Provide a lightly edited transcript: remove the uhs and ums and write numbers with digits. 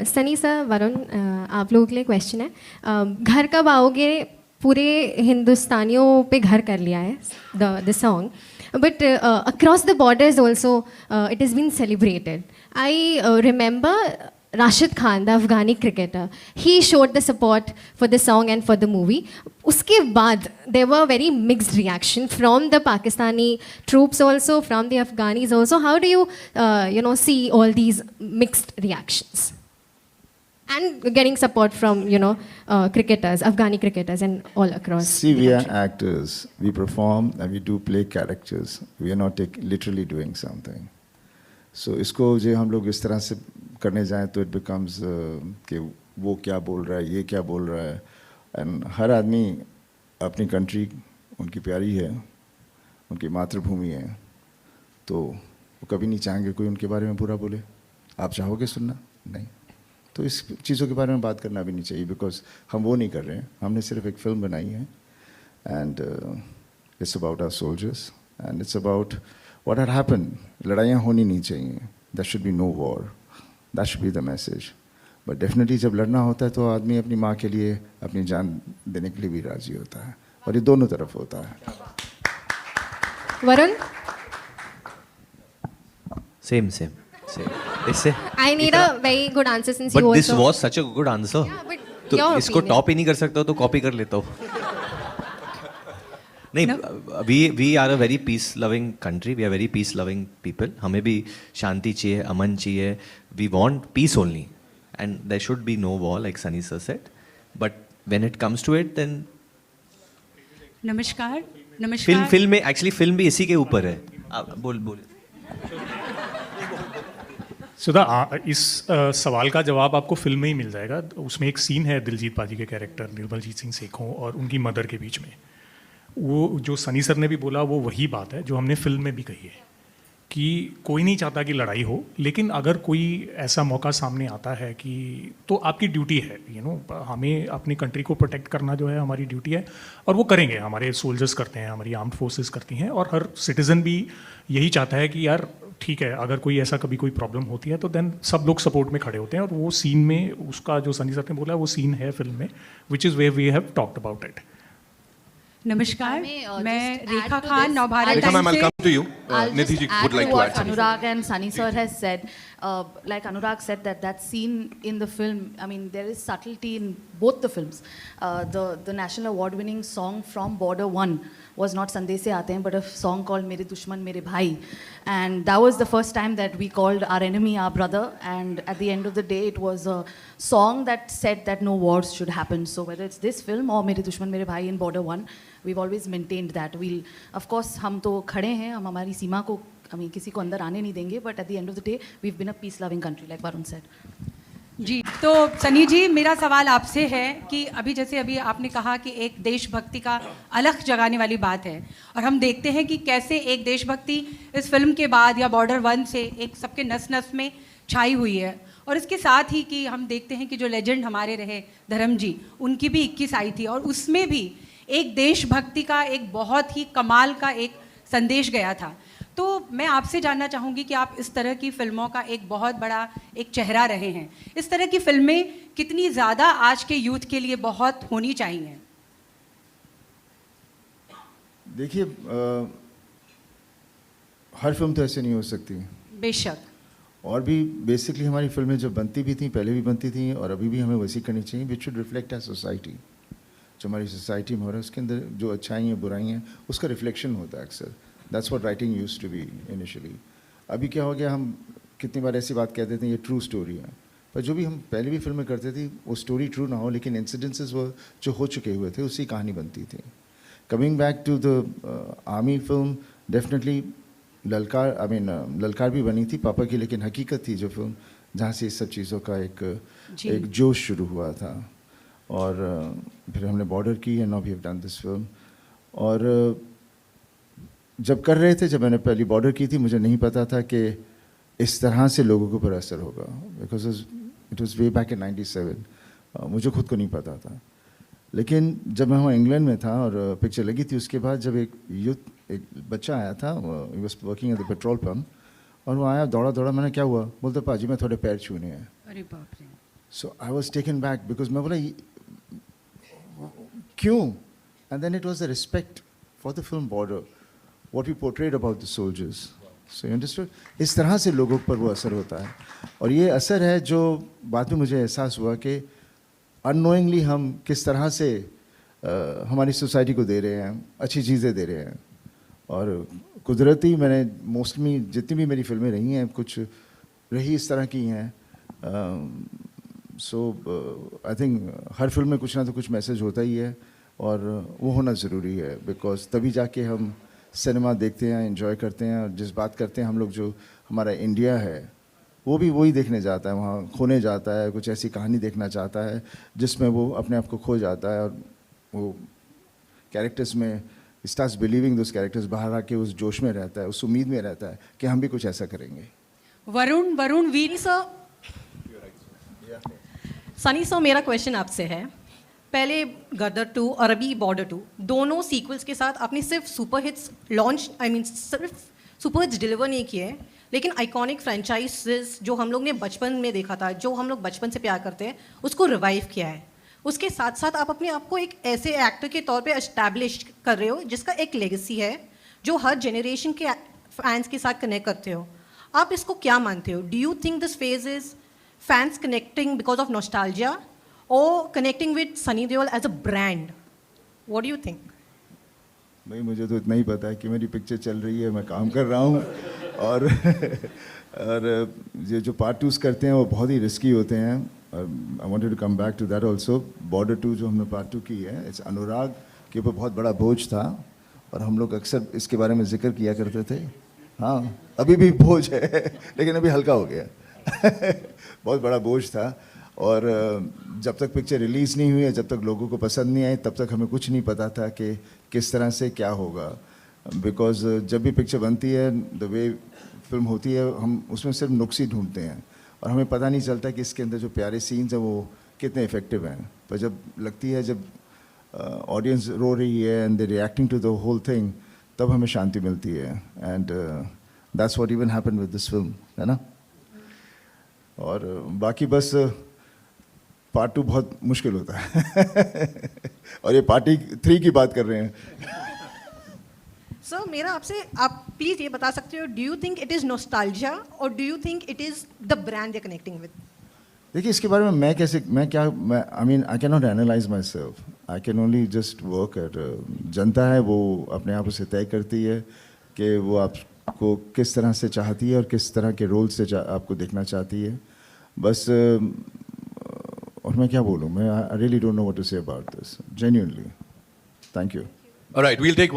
Sunny sir, Varun, आप लोगों के लिए क्वेश्चन है। घर कब आओगे पूरे हिंदुस्तानियों पे घर कर लिया है the song, but across the borders also it is been celebrated. I remember Rashid Khan, the Afghani cricketer, he showed the support for the song and for the movie. उसके बाद there were very mixed reaction from the Pakistani troops also, from the Afghanis also. How do you see all these mixed reactions? And getting support from, cricketers, Afghani cricketers and all across. See, the we country. are actors. We perform and we do play characters. We are not literally doing something. So इसको जो हम लोग इस तरह से करने जाएं तो it becomes कि वो क्या बोल रहा है, ये क्या बोल रहा है, and हर आदमी अपनी country उनकी प्यारी है, उनकी मातृभूमि है, तो वो कभी नहीं चाहेंगे कोई उनके बारे में बुरा बोले। आप चाहोगे सुनना? नहीं। तो इस चीज़ों के बारे में बात करना भी नहीं चाहिए, बिकॉज हम वो नहीं कर रहे हैं। हमने सिर्फ एक फिल्म बनाई है, and it's about our soldiers and it's about what had happened. लड़ाइयाँ होनी नहीं चाहिए, that should be no war, that should be the message. But definitely जब लड़ना होता है तो आदमी अपनी माँ के लिए अपनी जान देने के लिए भी राजी होता है, और ये दोनों तरफ होता है। Varun? Same. I need a very good answer since But you this also. was such a good answer. Yeah, but तो your इसको opinion. टॉप ही नहीं कर सकता तो कॉपी कर लेता हूँ। नहीं, we are a very peace loving country. We are very peace loving people. हमें भी शांति चाहिए, अमन चाहिए. We want peace only, and there should be no war, like Sunny sir said. But when it comes to it, then नमस्कार। Film में actually film भी इसी के ऊपर है। आप बोल। सुधा, इस सवाल का जवाब आपको फिल्म में ही मिल जाएगा। उसमें एक सीन है दिलजीत पाजी के कैरेक्टर निर्मलजीत सिंह सेखों और उनकी मदर के बीच में। वो जो सनी सर ने भी बोला वो वही बात है जो हमने फिल्म में भी कही है कि कोई नहीं चाहता कि लड़ाई हो, लेकिन अगर कोई ऐसा मौका सामने आता है कि तो आपकी ड्यूटी है, हमें अपनी कंट्री को प्रोटेक्ट करना जो है हमारी ड्यूटी है, और वो करेंगे। हमारे सोल्जर्स करते हैं, हमारी आर्म्ड फोर्सेस करती हैं, और हर सिटीज़न भी यही चाहता है कि यार ठीक है, अगर कोई ऐसा कभी कोई प्रॉब्लम होती है तो देन सब लोग सपोर्ट में खड़े होते हैं। और वो सीन में उसका जो सनी सर ने बोला वो सीन है फिल्म में, which is where we have talked about it. नमस्कार, मैं Rekha Khan, Navbharat Rekha ma'am, Times I'll come to you. I'll Nidhi just ji add would like to to what add something. Anurag and Sunny sir has said. Like Anurag said, that scene in the film, I mean, there is subtlety in both the films. The national award-winning song from Border One was not Sandesh Se Aate Hain, but a song called Mere Dushman Mere Bhai, and that was the first time that we called our enemy our brother. And at the end of the day, it was a song that said that no wars should happen. So whether it's this film or Mere Dushman Mere Bhai in Border One, we've always maintained that. We'll, of course, हम तो खड़े हैं, हम हमारी सीमा को हमें किसी को अंदर आने नहीं देंगे, but at the end of the day, we've been a peace-loving country, like Varun said. जी। तो सनी जी, मेरा सवाल आपसे है कि अभी आपने कहा कि एक देशभक्ति का अलग जगाने वाली बात है, और हम देखते हैं कि कैसे एक देशभक्ति इस फिल्म के बाद या बॉर्डर वन से एक सबके नस नस में छाई हुई है। और इसके साथ ही कि हम देखते हैं कि जो लेजेंड हमारे रहे धर्म जी, उनकी भी 21 आई थी, और उसमें भी एक देशभक्ति का एक बहुत ही कमाल का एक संदेश गया था। तो मैं आपसे जानना चाहूँगी कि आप इस तरह की फिल्मों का एक बहुत बड़ा एक चेहरा रहे हैं, इस तरह की फिल्में कितनी ज़्यादा आज के यूथ के लिए बहुत होनी चाहिए? देखिए, हर फिल्म तो ऐसे नहीं हो सकती। बेशक। और भी बेसिकली हमारी फिल्में जो बनती भी थी, पहले भी बनती थी और अभी भी हमें वैसी करनी चाहिए, which should reflect our society. जो हमारी सोसाइटी में हो रहा है उसके अंदर जो अच्छाई हैं बुराई हैं उसका रिफ्लेक्शन होता है अक्सर। That's what writing used to be initially. अभी क्या हो गया, हम कितनी बार ऐसी बात कहते थे ये ट्रू स्टोरी है, पर जो भी हम पहले भी फिल्में करते थे वो स्टोरी ट्रू ना हो, लेकिन इंसिडेंसेस वो जो हो चुके हुए थे उसकी कहानी बनती थी। Coming back to the army film, definitely Lalkaar भी बनी थी पापा की, लेकिन हकीकत थी जो फिल्म जहाँ से इस सब चीज़ों का एक जोश शुरू हुआ था। और फिर हमने बॉर्डर की and now we have done this film. और जब कर रहे थे, जब मैंने पहली बॉर्डर की थी, मुझे नहीं पता था कि इस तरह से लोगों के ऊपर असर होगा, because it was way back in 97। मुझे खुद को नहीं पता था। लेकिन जब मैं वहाँ इंग्लैंड में था और पिक्चर लगी थी, उसके बाद जब एक बच्चा आया था, he was working at the petrol pump, और वो आया दौड़ा, मैंने क्या हुआ, बोलते पाजी मैं थोड़े पैर छूने हैं। अरे बाप रे. So I was taken back because मैं बोला क्यों? And then it was the respect for the film Border, what we portrayed about the soldiers. So you understood? इस तरह से लोगों पर वो असर होता है और ये असर है जो बाद में मुझे एहसास हुआ कि अननोइंगली हम किस तरह से हमारी सोसाइटी को दे रहे हैं, अच्छी चीज़ें दे रहे हैं. और कुदरती मैंने मोस्टली जितनी भी मेरी फिल्में रही हैं कुछ रही इस तरह की हैं. सो आई थिंक हर फिल्म में कुछ ना तो कुछ मैसेज होता ही है और वो होना ज़रूरी है बिकॉज तभी जाके हम सिनेमा देखते हैं, एंजॉय करते हैं. और जिस बात करते हैं हम लोग जो हमारा इंडिया है वो भी वही देखने जाता है, वहाँ खोने जाता है, कुछ ऐसी कहानी देखना चाहता है जिसमें वो अपने आप को खो जाता है और वो कैरेक्टर्स में स्टार्ट्स बिलीविंग दोस कैरेक्टर्स, बाहर आके उस जोश में रहता है, उस उम्मीद में रहता है कि हम भी कुछ ऐसा करेंगे. वरुण वीर सर, सनी सर, मेरा क्वेश्चन आपसे है. पहले गदर 2 और अभी बॉर्डर 2 दोनों सीक्वल्स के साथ आपने सिर्फ सुपर हिट्स लॉन्च, सिर्फ सुपर हिट्स डिलीवर नहीं किए, लेकिन आइकॉनिक फ्रेंचाइजेस जो हम लोग ने बचपन में देखा था, जो हम लोग बचपन से प्यार करते हैं, उसको रिवाइव किया है. उसके साथ साथ आप अपने आप को एक ऐसे एक्टर के तौर पे एस्टैब्लिश कर रहे हो जिसका एक लेगेसी है जो हर जनरेशन के फैंस के साथ कनेक्ट करते हो. आप इसको क्या मानते हो? Do you think this phase is fans connecting because of nostalgia or connecting with Sunny Deol as a brand? What do you think? भाई मुझे तो इतना ही पता है कि मेरी पिक्चर चल रही है, मैं काम कर रहा हूँ और ये जो पार्ट 2s करते हैं वो बहुत ही रिस्की होते हैं. I wanted to come back to that also. Border 2 जो हमने पार्ट 2 की है, इट्स अनुराग के ऊपर बहुत बड़ा बोझ था और हम लोग अक्सर इसके बारे में जिक्र किया करते थे. हाँ, अभी भी बोझ है लेकिन अभी हल्का हो गया. बहुत बड़ा बोझ था और जब तक पिक्चर रिलीज़ नहीं हुई है, जब तक लोगों को पसंद नहीं आई, तब तक हमें कुछ नहीं पता था कि किस तरह से क्या होगा. बिकॉज जब भी पिक्चर बनती है, द वे फिल्म होती है, हम उसमें सिर्फ नुक्स ही ढूंढते हैं और हमें पता नहीं चलता कि इसके अंदर जो प्यारे सीन्स हैं वो कितने इफ़ेक्टिव हैं. पर जब लगती है, जब ऑडियंस रो रही है and they reacting to the whole thing, तब हमें शांति मिलती है. And that's what even happened with this film, है ना. और बाकी बस पार्ट 2 बहुत मुश्किल होता है और ये पार्टी 3 की बात कर रहे हैं. सर, मेरा आपसे, आप प्लीज ये बता सकते हो, do you think it is nostalgia और do you think it is the brand you are connecting with? देखिए, इसके बारे में मैं I mean I can not analyse myself. I can only just work at. जनता है वो अपने आप उसे तय करती है कि वो आपको किस तरह से चाहती है और किस तरह के रोल से आपको देखना चाहती है. बस और मैं क्या बोलूँ, मैं I really don't know what to say about this, genuinely. Thank you. All right, we'll take